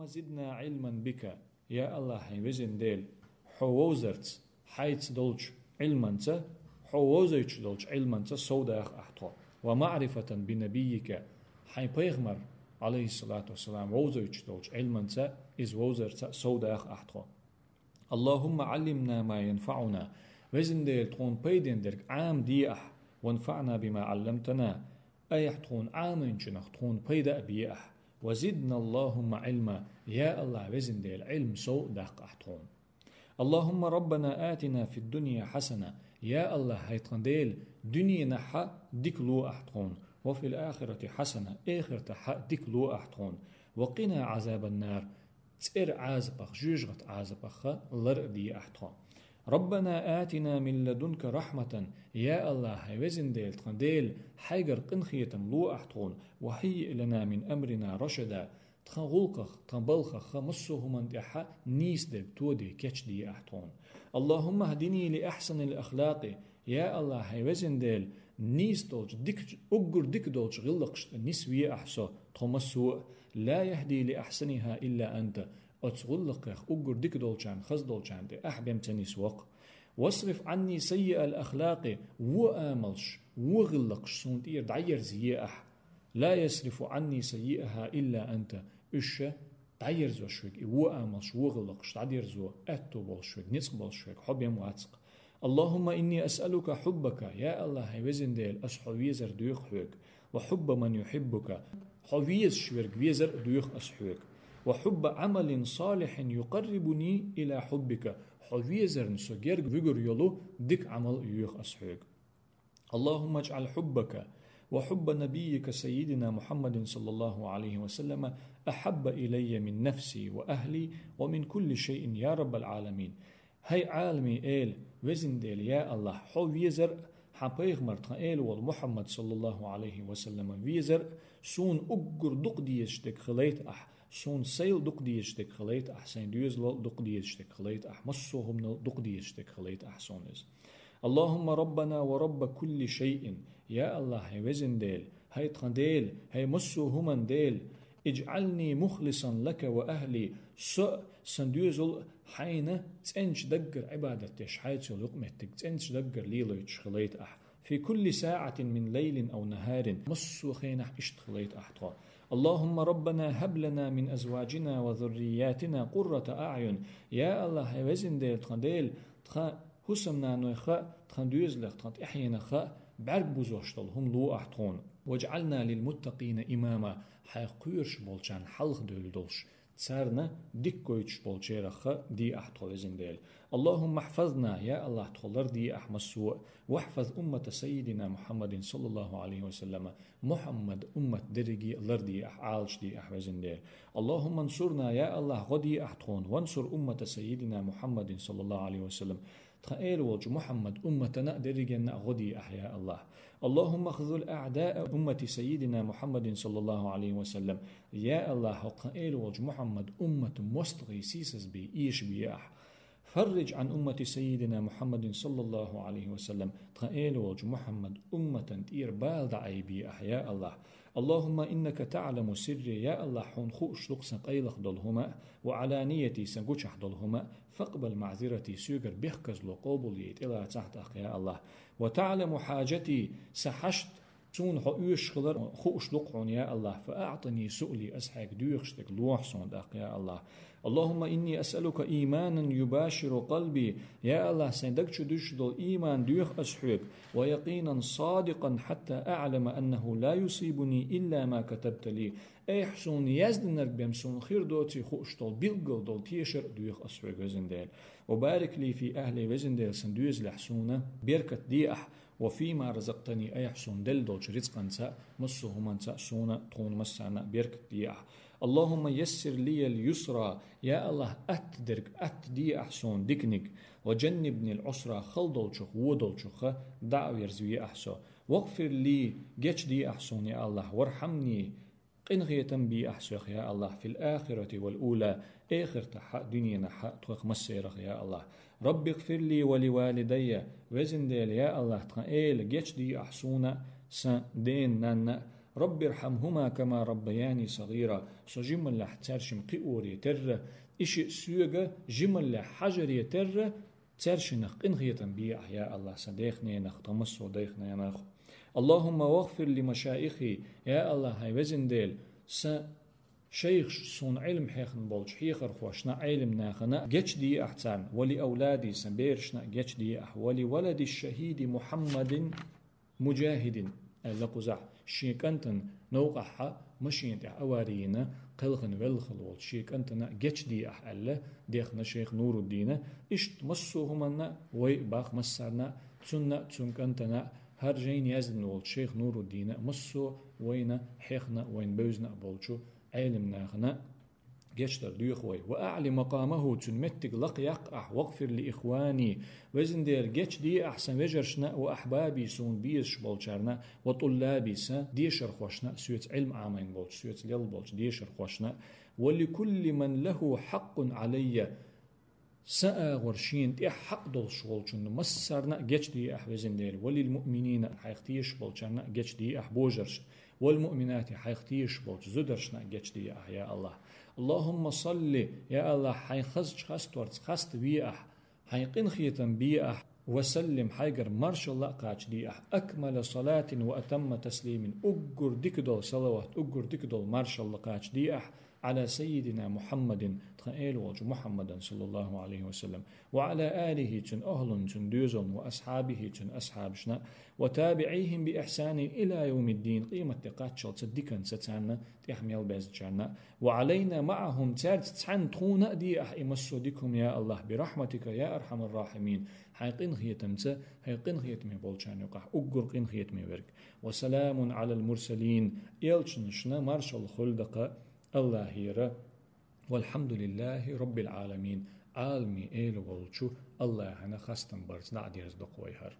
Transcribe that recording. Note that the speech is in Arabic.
زدنا علما بك يا الله هاي وزن ديل حووزرت حيث دولش علما حووزيش دولش علما سودا أحطو ومعرفة بنبيك حي بيغمر عليه الصلاة والسلام ووزيش دولش علما إز ووزرت سودا أحطو اللهم علمنا ما ينفعنا وزن ديل تكون بيدين درك عام ديأح وانفعنا بما علمتنا أيح تكون عامين جنخ تكون بيدا بيأح وزدنا اللهم علما يا الله وزن ديل علم سو داق أحتون اللهم ربنا آتنا في الدنيا حسنة يا الله هيتقن ديل دنيا نحا ديكلو أحتون وفي الآخرة حسنة آخر تحا ديكلو أحتون وقنا عذاب النار تسير عازبخ جوجغت عازبخ لر دي أحتون ربنا آتنا من لدنك رحمة يا الله هيوزن ديل تخنديل حيقر قنخيتم لو أحتون وهيئ لنا من أمرنا رشدا تخنغولقخ تنبلخخ مصوه من دحا نيس دل تودي كتش دي أحتون اللهم هدني لأحسن الأخلاق يا الله هيوزن ديل نيس دولج ديك أقر ديك دولج غلقش نسوي أحسو تخمسو لا يهدي لأحسنها إلا أنت أتغلق أقر ديك دولشان خز دولشان دي أحبم تنيس وق واصرف عني سيء الأخلاق وآملش وغلقش سونت إير دعير زيئح لا يصرف عني سيئها إلا أنت إشة دعير زو شوك وآملش وغلقش دعير زو أتو بولشوك نسق بولشوك حب يمواتق اللهم إني أسألك حبك يا الله هيوزن ديل أسحويزر دوخ حوك وحب من يحبك حويز شوك ويزر دوخ أسحوك وحب عمل صالح يقربني إلى حبك حويزر نسوغيرك ويغر يلو ديك عمل يوخ أسحوك اللهم اجعل حبك وحب نبيك سيدنا محمد صلى الله عليه وسلم أحب إلي من نفسي وأهلي ومن كل شيء يا رب العالمين هاي عالمي إيل وزن ديل يا الله حو ويزر حبيغ مرتان إيل والمحمد صلى الله عليه وسلم ويزر سون أقر دق ديشتك خليت سون سيل دق ديشتك خليت سين ديوزل دق ديشتك خليت مصوهم دق ديشتك خليت سونز اللهم ربنا ورب كل شيء يا الله هاي وزن ديل هاي تخنديل هاي مصوهم ديل اجعلني مخلصا لك وأهلي سندوزل حين تنش دقر عبادتش حيث لقمتك تنش دقر ليلوش خليت في كل ساعة من ليل أو نهار مصو خينح اشتخليت أحطا اللهم ربنا هب لنا من أزواجنا وذرياتنا قرة أعين يا الله وزن ديل تخنديل حسمنا نوخا تخندوزلخ تخند إحينا خا بعرق بوزوشتل هم لو أحطون واجعلنا للمتقين إماما حيقيرش بولشان حلق دول دولش تسارنا ديك كويتش بولشيرخ دي أحطو ديل اللهم احفظنا يا الله تخلر دي أحمسوء واحفظ أمة سيدنا محمد صلى الله عليه وسلم محمد أمة درجي لردي أحعالش دي ديل اللهم انصرنا يا الله غدي أحطون وانصر أمة سيدنا محمد صلى الله عليه وسلم تخيل وجه محمد أمتنا درجنا غدي أحياء الله اللهم خذل أعداء أمة سيدنا محمد صلى الله عليه وسلم يا الله تخيل وجه محمد أمة مستغي سيسس بي إيش بياح فرج عن أمة سيدنا محمد صلى الله عليه وسلم تخيل وجه محمد أمة تير بالدع بي أحياء الله اللهم إنك تعلم سري يا الله حون خوش لقسن قيلخ دلهما وعلانيتي سنقوشح دلهما فاقبل معذرتي سيقر بيخكز لقوبليت إلى تحت يا الله وتعلم حاجتي سحشت سون حقوش خلر خوش لقعون يا الله فأعطني سؤلي أسحك دوخشتك لوحسون داق يا الله اللهم إني أسألك إيمانا يباشر قلبي يا الله سندك شدوش دول إيمان دوخ أسحك ويقينا صادقا حتى أعلم أنه لا يصيبني إلا ما كتبت لي أحسن يزدنك بمسون خير دوتي خوش دول بيلقل دول تيشر دوخ أسحك وزندال وبارك لي في أهلي وزندال سندوز لحسونة بركة ديح وفيما رزقتني أيحسن دل دولش رزقا سا مصه من سأسونا طون مسانا بيرك ديح اللهم يسر لي اليسرى يا الله أتدرك أتدي أحسن ديكنك وجنبني العسرى خل دولشخ ودولشخ دعو يرزوي أحسن واغفر لي جيش دي أحسن يا الله وارحمني قنغية بي أحسوخ يا الله في الآخرة والأولى آخر تحق دنيا حق توخ مسيرخ يا الله رب اغفر لي ولوالدي وزن ديل يا الله تقائل جيش دي أحسونا سن دين نانا رب ارحمهما كما ربياني صغيرا سو جمل لح ترشم قئوري تر إشي سيوغا جمل لح حجري تر ترشنخ إنغيتا بيع يا الله صديقني نخ تمسو ديخنا نخ اللهم واغفر لمشايخي يا الله هاي وزن ديل شيخ سون علم حيخن بولش حيخر خوشنا علم ناخنا جيش دي أحسان ولي أولادي سبيرشنا جيش دي ولي ولد الشهيد محمد مجاهد لقزح شيك أنتن نوقعها مشين أوارينا قلغن والخل والشيك أنتنا جيش دي أحلا ديخنا شيخ نور الدين إشت مسوهمنا وي باخ مسارنا تسن كنتنا هر جين يزن والشيخ نور الدين مسو وين حيخنا وين بوزنا بولشو علم ناخنا جشتر ديخوي وأعلي مقامه تنمتق لق يقع واغفر لإخواني وزن دير جش دي أحسن وجرشنا وأحبابي سون بيش بولشارنا وطلابي سا ديشر خوشنا سويت علم عامين بولش سويت ليل بولش ديشر خوشنا ولكل من له حق علي سأ غرشين تي حق دول شغلشن مسرنا جش دي أحوزن دير وللمؤمنين حيختيش بولشارنا جش دي أحبوجرش والمؤمنات حيختيش بولش زدرشنا جش دي يا الله اللهم صل يا الله حيخزج خستورت خست بيأح حيقن خيتم بيأح وسلم حيقر مرش الله قاش ديأح أكمل صلاة وأتم تسليم أقر ديكدول صلوات أقر ديكدول مرش الله قاش ديأح على سيدنا محمد تخيل والج محمد صلى الله عليه وسلم وعلى آله تن أهل تن دوزن وأصحابه تن أصحابشنا وتابعيهم بإحسان إلى يوم الدين قيمة تقاتشل تصدقن ستانا تحميل بازجانا وعلينا معهم تارت تحن تخونا دي إمسو ديكم يا الله برحمتك يا أرحم الراحمين حيقين خيتمت حيقين خيتمي بولشان يقع أقر قين خيتمي ورك وسلام على المرسلين إلشنشنا مرشل خلدق الله هيرا والحمد لله رب العالمين عالمي إيل والشو الله هنا خاستن برز نعديرز دقويهر